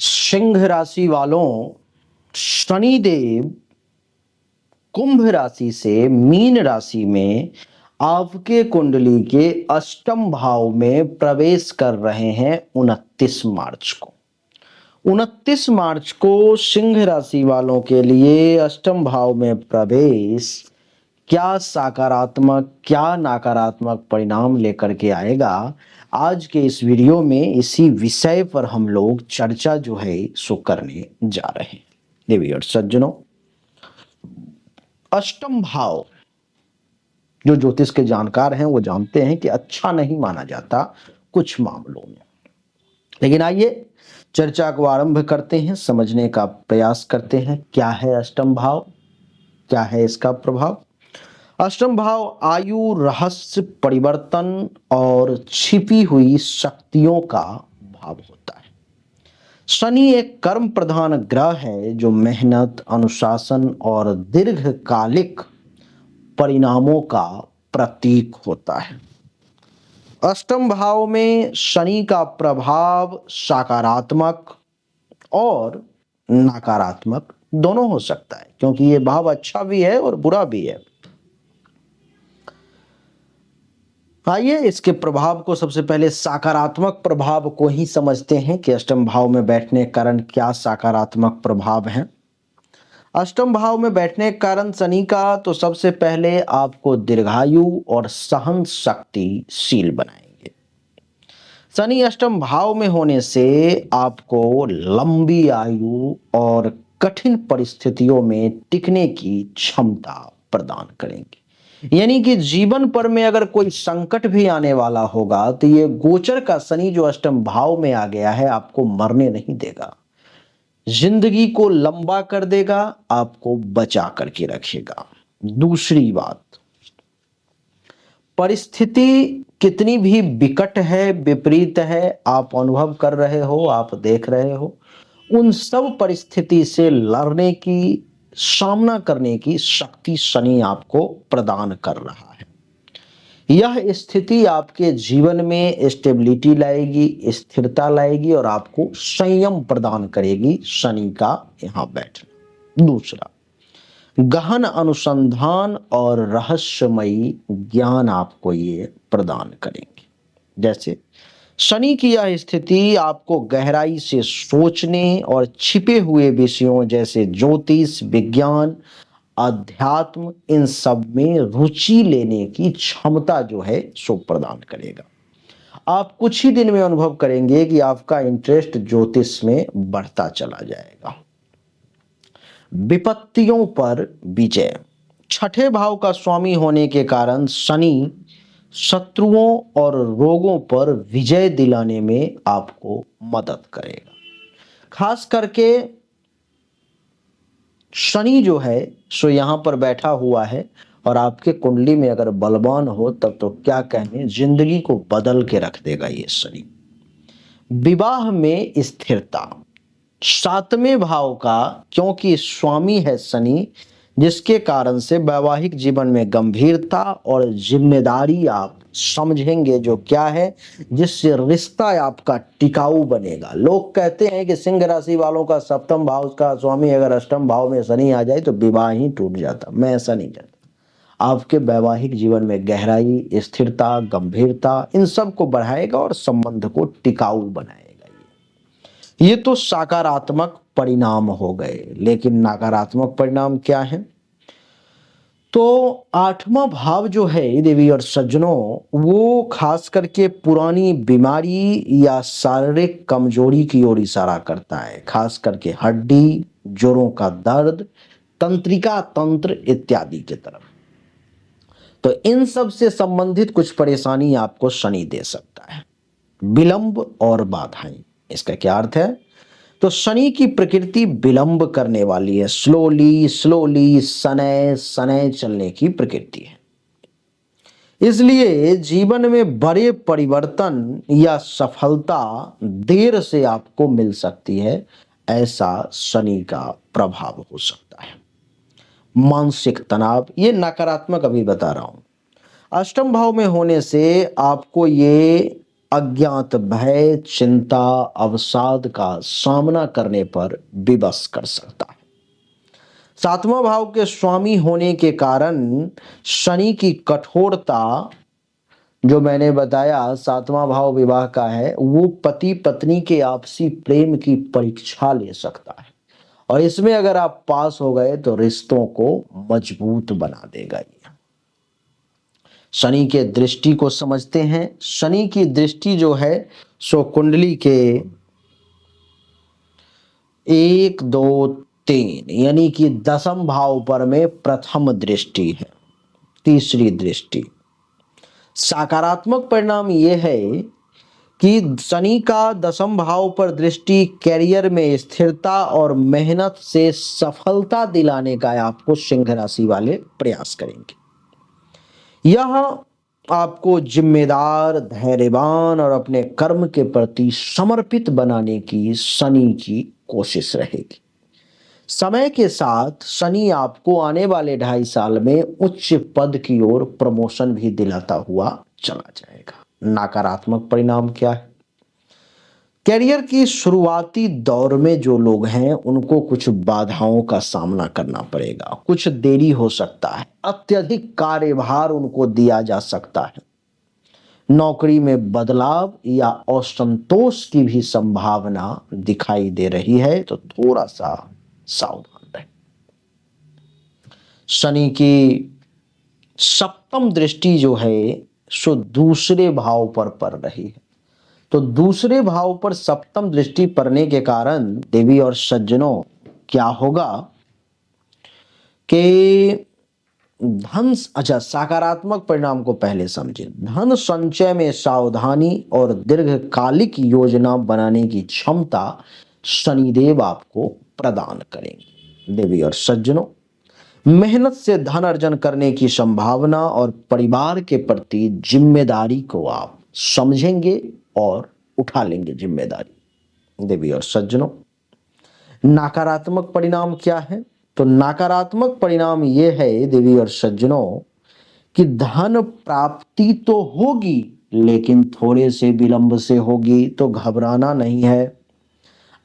सिंह राशि वालों, शनिदेव कुंभ राशि से मीन राशि में आपके कुंडली के अष्टम भाव में प्रवेश कर रहे हैं 29 मार्च को। 29 मार्च को सिंह राशि वालों के लिए अष्टम भाव में प्रवेश क्या सकारात्मक क्या नकारात्मक परिणाम लेकर के आएगा, आज के इस वीडियो में इसी विषय पर हम लोग चर्चा जो है सो करने जा रहे हैं। देवी और सज्जनों, अष्टम भाव जो ज्योतिष के जानकार हैं वो जानते हैं कि अच्छा नहीं माना जाता कुछ मामलों में। लेकिन आइए चर्चा को आरंभ करते हैं, समझने का प्रयास करते हैं क्या है अष्टम भाव, क्या है इसका प्रभाव। अष्टम भाव आयु, रहस्य, परिवर्तन और छिपी हुई शक्तियों का भाव होता है। शनि एक कर्म प्रधान ग्रह है जो मेहनत, अनुशासन और दीर्घकालिक परिणामों का प्रतीक होता है। अष्टम भाव में शनि का प्रभाव सकारात्मक और नकारात्मक दोनों हो सकता है, क्योंकि ये भाव अच्छा भी है और बुरा भी है। आइए इसके प्रभाव को सबसे पहले सकारात्मक प्रभाव को ही समझते हैं कि अष्टम भाव में बैठने के कारण क्या सकारात्मक प्रभाव हैं। अष्टम भाव में बैठने के कारण शनि का तो सबसे पहले आपको दीर्घायु और सहन शक्तिशील बनाएंगे। शनि अष्टम भाव में होने से आपको लंबी आयु और कठिन परिस्थितियों में टिकने की क्षमता प्रदान करेंगे। यानी कि जीवन पर में अगर कोई संकट भी आने वाला होगा तो ये गोचर का शनि जो अष्टम भाव में आ गया है आपको मरने नहीं देगा, जिंदगी को लंबा कर देगा, आपको बचा करके रखेगा। दूसरी बात, परिस्थिति कितनी भी विकट है, विपरीत है, आप अनुभव कर रहे हो, आप देख रहे हो, उन सब परिस्थिति से लड़ने की, सामना करने की शक्ति शनि आपको प्रदान कर रहा है। यह स्थिति आपके जीवन में स्टेबिलिटी लाएगी, स्थिरता लाएगी और आपको संयम प्रदान करेगी शनि का यहां बैठना। दूसरा, गहन अनुसंधान और रहस्यमयी ज्ञान आपको ये प्रदान करेंगे। जैसे शनि की यह स्थिति आपको गहराई से सोचने और छिपे हुए विषयों जैसे ज्योतिष, विज्ञान, अध्यात्म, इन सब में रुचि लेने की क्षमता जो है सो प्रदान करेगा। आप कुछ ही दिन में अनुभव करेंगे कि आपका इंटरेस्ट ज्योतिष में बढ़ता चला जाएगा। विपत्तियों पर विजय, छठे भाव का स्वामी होने के कारण शनि शत्रुओं और रोगों पर विजय दिलाने में आपको मदद करेगा। खास करके शनि जो है सो यहां पर बैठा हुआ है और आपके कुंडली में अगर बलवान हो तब तो क्या कहने, जिंदगी को बदल के रख देगा ये शनि। विवाह में स्थिरता, सातवें भाव का क्योंकि स्वामी है शनि, जिसके कारण से वैवाहिक जीवन में गंभीरता और जिम्मेदारी आप समझेंगे जो क्या है, जिससे रिश्ता आपका टिकाऊ बनेगा। लोग कहते हैं कि सिंह राशि वालों का सप्तम भाव का स्वामी अगर अष्टम भाव में शनि आ जाए तो विवाह ही टूट जाता। मैं ऐसा नहीं कहता। आपके वैवाहिक जीवन में गहराई, स्थिरता, गंभीरता, इन सब को बढ़ाएगा और संबंध को टिकाऊ बनाएगा। ये तो सकारात्मक परिणाम हो गए, लेकिन नकारात्मक परिणाम क्या है? तो आठवां भाव जो है देवी और सज्जनों, वो खास करके पुरानी बीमारी या शारीरिक कमजोरी की ओर इशारा करता है, खास करके हड्डी, जोड़ों का दर्द, तंत्रिका तंत्र इत्यादि की तरफ। तो इन सब से संबंधित कुछ परेशानी आपको शनि दे सकता है। विलंब और बाधाएं, इसका क्या अर्थ है? तो शनि की प्रकृति विलंब करने वाली है, स्लोली स्लोली शनै शनै चलने की प्रकृति है। इसलिए जीवन में बड़े परिवर्तन या सफलता देर से आपको मिल सकती है, ऐसा शनि का प्रभाव हो सकता है। मानसिक तनाव, ये नकारात्मक अभी बता रहा हूं। अष्टम भाव में होने से आपको ये अज्ञात भय, चिंता, अवसाद का सामना करने पर विवश कर सकता है। सातवां भाव के स्वामी होने के कारण शनि की कठोरता, जो मैंने बताया सातवां भाव विवाह का है, वो पति पत्नी के आपसी प्रेम की परीक्षा ले सकता है और इसमें अगर आप पास हो गए तो रिश्तों को मजबूत बना देगा ये। शनि के दृष्टि को समझते हैं। शनि की दृष्टि जो है सो कुंडली के 1, 2, 3 यानी कि दसम भाव पर में प्रथम दृष्टि है, तीसरी दृष्टि। सकारात्मक परिणाम यह है कि शनि का दसम भाव पर दृष्टि कैरियर में स्थिरता और मेहनत से सफलता दिलाने का आपको सिंह राशि वाले प्रयास करेंगे। यह आपको जिम्मेदार, धैर्यवान और अपने कर्म के प्रति समर्पित बनाने की शनि की कोशिश रहेगी। समय के साथ शनि आपको आने वाले 2.5 साल में उच्च पद की ओर प्रमोशन भी दिलाता हुआ चला जाएगा। नकारात्मक परिणाम क्या है? कैरियर की शुरुआती दौर में जो लोग हैं उनको कुछ बाधाओं का सामना करना पड़ेगा, कुछ देरी हो सकता है, अत्यधिक कार्यभार उनको दिया जा सकता है, नौकरी में बदलाव या असंतोष की भी संभावना दिखाई दे रही है, तो थोड़ा सा सावधान रहें। शनि की सप्तम दृष्टि जो है सो दूसरे भाव पर पड़ रही है, तो दूसरे भाव पर सप्तम दृष्टि पड़ने के कारण देवी और सज्जनों क्या होगा कि धन, अच्छा सकारात्मक परिणाम को पहले समझें। धन संचय में सावधानी और दीर्घकालिक योजना बनाने की क्षमता शनिदेव आपको प्रदान करेंगे। देवी और सज्जनों, मेहनत से धन अर्जन करने की संभावना और परिवार के प्रति जिम्मेदारी को आप समझेंगे और उठा लेंगे जिम्मेदारी। देवी और सज्जनों, नकारात्मक परिणाम क्या है? तो नकारात्मक परिणाम यह है देवी और सज्जनों कि धन प्राप्ति तो होगी लेकिन थोड़े से विलंब से होगी, तो घबराना नहीं है।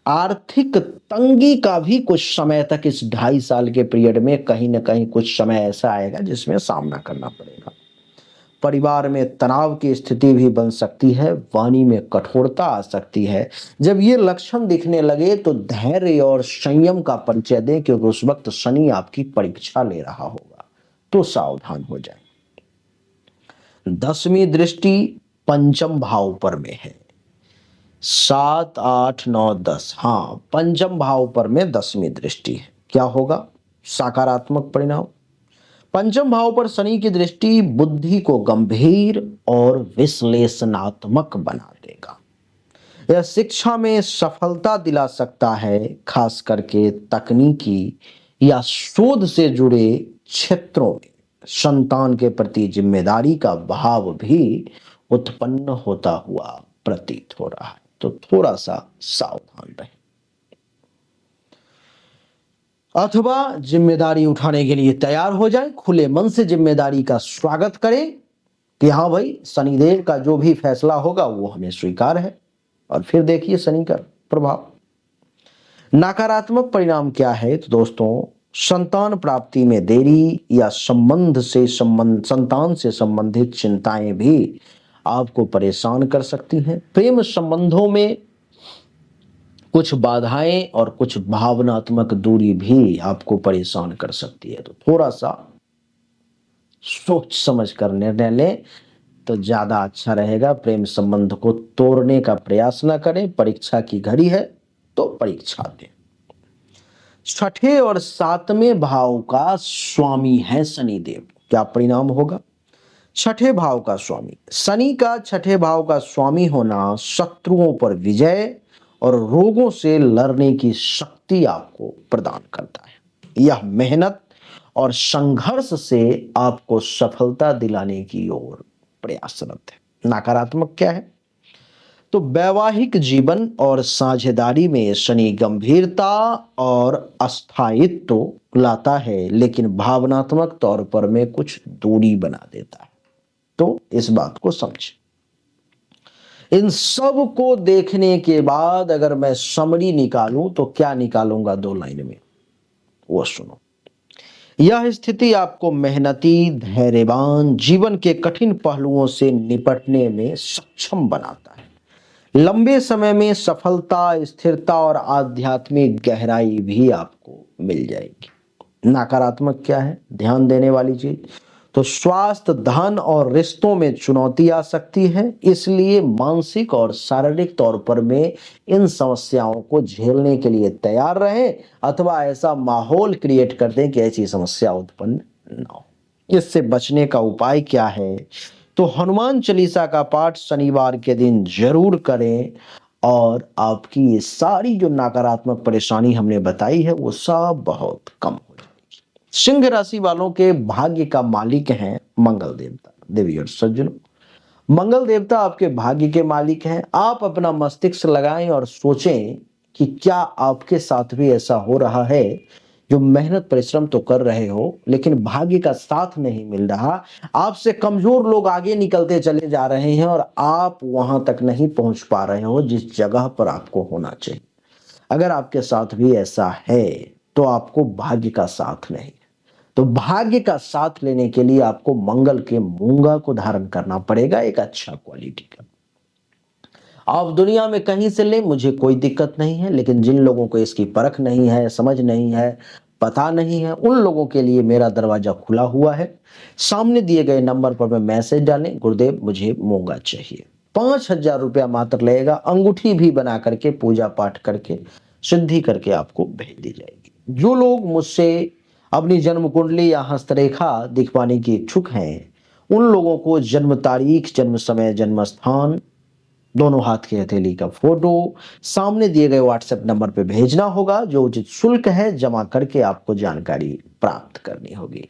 आर्थिक तंगी का भी कुछ समय तक इस 2.5 साल के पीरियड में कहीं ना कहीं कुछ समय ऐसा आएगा जिसमें सामना करना पड़ेगा। परिवार में तनाव की स्थिति भी बन सकती है, वाणी में कठोरता आ सकती है। जब ये लक्षण दिखने लगे तो धैर्य और संयम का परिचय दें, क्योंकि उस वक्त शनि आपकी परीक्षा ले रहा होगा, तो सावधान हो जाए। 10वीं दृष्टि पंचम भाव पर में है, 7, 8, 9, 10, हाँ पंचम भाव पर में 10वीं दृष्टि है। क्या होगा सकारात्मक परिणाम? पंचम भाव पर शनि की दृष्टि बुद्धि को गंभीर और विश्लेषणात्मक बना देगा। यह शिक्षा में सफलता दिला सकता है, खास करके तकनीकी या शोध से जुड़े क्षेत्रों में संतान के प्रति जिम्मेदारी का भाव भी उत्पन्न होता हुआ प्रतीत हो रहा है, तो थोड़ा सा सावधान रहें। अथवा जिम्मेदारी उठाने के लिए तैयार हो जाएं, खुले मन से जिम्मेदारी का स्वागत करें कि हाँ भाई शनिदेव का जो भी फैसला होगा वो हमें स्वीकार है, और फिर देखिए शनि का प्रभाव। नकारात्मक परिणाम क्या है? तो दोस्तों, संतान प्राप्ति में देरी या संतान से संबंधित चिंताएं भी आपको परेशान कर सकती हैं। प्रेम संबंधों में कुछ बाधाएं और कुछ भावनात्मक दूरी भी आपको परेशान कर सकती है, तो थोड़ा सा सोच समझ कर निर्णय लें तो ज्यादा अच्छा रहेगा। प्रेम संबंध को तोड़ने का प्रयास ना करें। परीक्षा की घड़ी है तो परीक्षा दें। 6ठे और 7वें भाव का स्वामी है शनिदेव, क्या परिणाम होगा? 6ठे भाव का स्वामी शनि का 6ठे भाव का स्वामी होना शत्रुओं पर विजय और रोगों से लड़ने की शक्ति आपको प्रदान करता है। यह मेहनत और संघर्ष से आपको सफलता दिलाने की ओर प्रयासरत है। नकारात्मक क्या है? तो वैवाहिक जीवन और साझेदारी में शनि गंभीरता और अस्थायित्व लाता है, लेकिन भावनात्मक तौर पर में कुछ दूरी बना देता है, तो इस बात को समझें। इन सब को देखने के बाद अगर मैं समरी निकालूं तो क्या निकालूंगा 2 लाइन में, वो सुनो। यह स्थिति आपको मेहनती, धैर्यवान, जीवन के कठिन पहलुओं से निपटने में सक्षम बनाता है। लंबे समय में सफलता, स्थिरता और आध्यात्मिक गहराई भी आपको मिल जाएगी। नकारात्मक क्या है, ध्यान देने वाली चीज, तो स्वास्थ्य, धन और रिश्तों में चुनौती आ सकती है, इसलिए मानसिक और शारीरिक तौर पर में इन समस्याओं को झेलने के लिए तैयार रहें अथवा ऐसा माहौल क्रिएट कर दें कि ऐसी समस्या उत्पन्न न हो। इससे बचने का उपाय क्या है, तो हनुमान चालीसा का पाठ शनिवार के दिन जरूर करें और आपकी ये सारी जो नकारात्मक परेशानी हमने बताई है वो सब बहुत कम हो जाएगी। सिंह राशि वालों के भाग्य का मालिक हैं मंगल देवता। देवी और सज्जनों, मंगल देवता आपके भाग्य के मालिक हैं। आप अपना मस्तिष्क लगाएं और सोचें कि क्या आपके साथ भी ऐसा हो रहा है, जो मेहनत परिश्रम तो कर रहे हो लेकिन भाग्य का साथ नहीं मिल रहा, आपसे कमजोर लोग आगे निकलते चले जा रहे हैं और आप वहां तक नहीं पहुंच पा रहे हो जिस जगह पर आपको होना चाहिए। अगर आपके साथ भी ऐसा है तो आपको भाग्य का साथ नहीं, तो भाग्य का साथ लेने के लिए आपको मंगल के मूंगा को धारण करना पड़ेगा, एक अच्छा क्वालिटी का। आप दुनिया में कहीं से ले, मुझे कोई दिक्कत नहीं है, लेकिन जिन लोगों को इसकी परख नहीं है, समझ नहीं है, पता नहीं है, उन लोगों के लिए मेरा दरवाजा खुला हुआ है। सामने दिए गए नंबर पर में मैसेज डालें, गुरुदेव मुझे मूंगा चाहिए। 5,000 रुपया मात्र लगेगा, अंगूठी भी बना करके, पूजा पाठ करके, सिद्धि करके आपको भेज दी जाएगी। जो लोग मुझसे अपनी जन्म कुंडली या हस्तरेखा दिखवाने की इच्छुक हैं, उन लोगों को जन्म तारीख, जन्म समय, जन्म स्थान, दोनों हाथ की हथेली का फोटो सामने दिए गए व्हाट्सएप नंबर पे भेजना होगा। जो उचित शुल्क है जमा करके आपको जानकारी प्राप्त करनी होगी।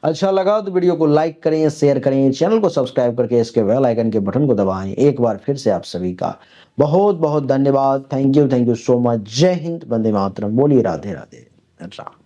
अच्छा लगा तो वीडियो को लाइक करें, शेयर करें, चैनल को सब्सक्राइब करके इसके बेल आइकन के बटन को दबाएं। एक बार फिर से आप सभी का बहुत बहुत धन्यवाद। Thank you so much. जय हिंद, वंदे मातरम। बोलिए राधे राधे। राम।